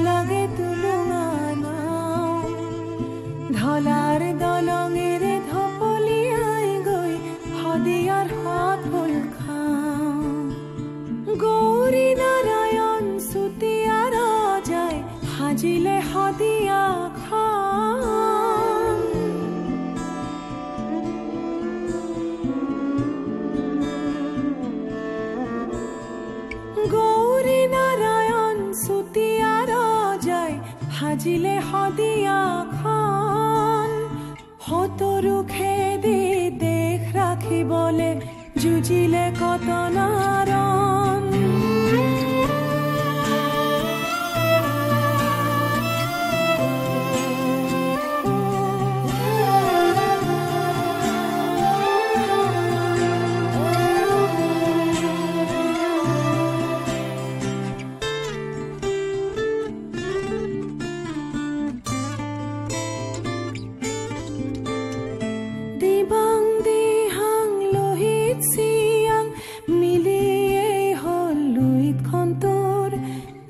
নালাগে তুলুঙা নাও ঢলাৰ দলঙেৰে ধপলিয়াই গৈ শদিয়াৰ হাত ফুল খাওঁ গৌৰী নাৰায়ণ চুতীয়াৰ যায় সাজিলে শদিয়া খান গৌৰী নাৰায়ণ চুতীয়াৰ যায় সাজিলে শদিয়া খান সতৰু খেদি দেশ ৰাখিবলে যুঁজিলে কত নাৰণ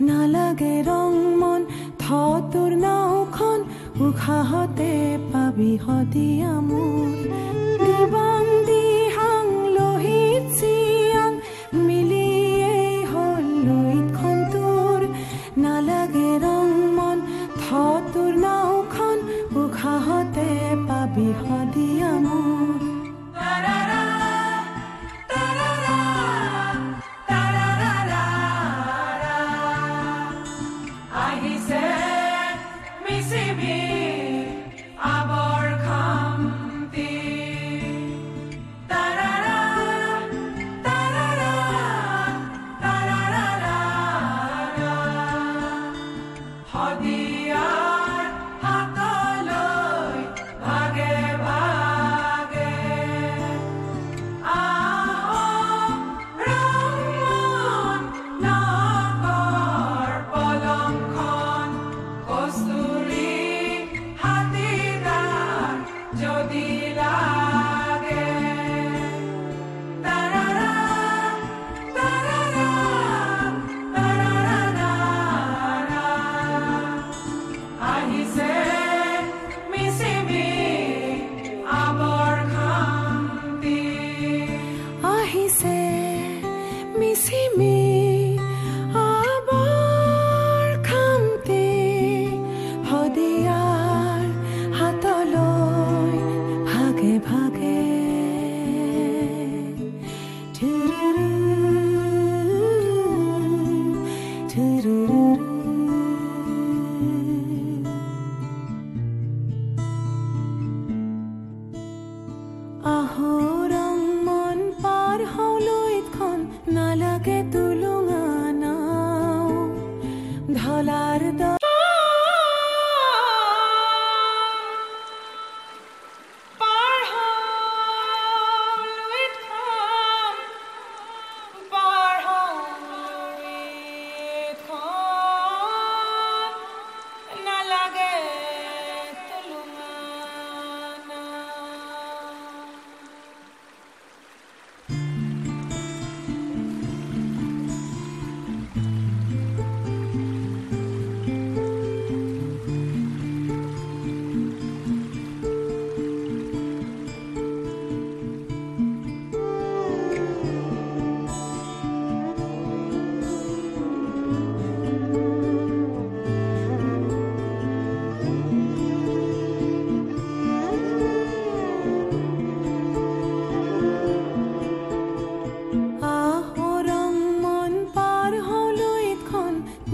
নালাগে ৰং মন তোৰ নাওখন উশাহতে পাবি শদিয়া মোৰ দিবাং দিহাং লোহিত চিয়াং মিলিয়েই হ'ল লুইতখন তোৰ নালাগে ৰং মন তোৰ নাওখন উশাহতে পাবি শদিয়া মোৰ আহৰং মন পাৰ হলুইতখন নালাগে তুলুঙা নাও ঢলাৰ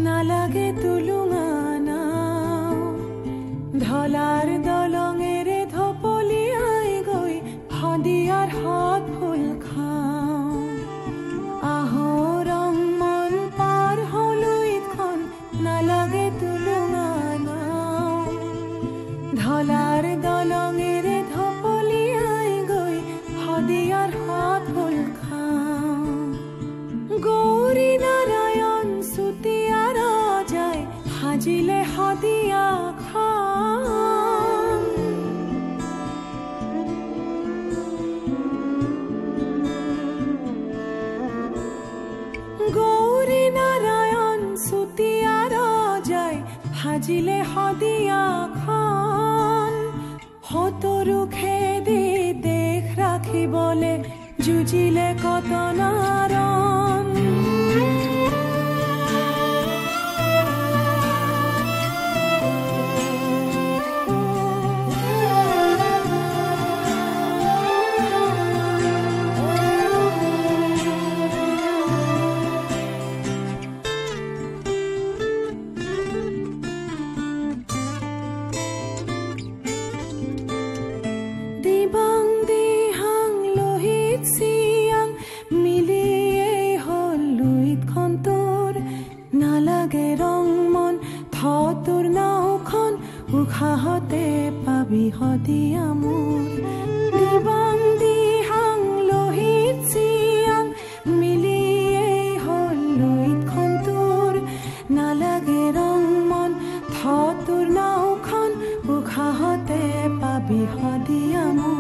নালাগে তুলুঙা নাও ঢলাৰ দলঙেৰে ধপলিয়াই গৈ শদিয়াৰ হাত ফুল খাওঁ আহৰং মন পাৰ হলুইতখন নালাগে তুলুঙা নাও ঢলাৰ দলঙেৰে ধপলিয়াই গৈ শদিয়াৰ হাত ফুল খাওঁ গৌৰী নাৰায়ণ চুতীয়াৰ যায় সাজিলে শদিয়া খান গৌৰী নাৰায়ণ চুতীয়াৰ যায় সাজিলে শদিয়াখন সতৰু খেদি দেশ ৰাখিবলে যুঁজিলে কত নাৰণ উশাহতে পাবি শদিয়া মোৰ দিবাং দিহাং লোহিত চিয়াং মিলিয়েই হ'ল লুইতখন তোৰ নালাগে ৰং মন থ তোৰ নাওখন উশাহতে পাবি শদিয়া মোৰ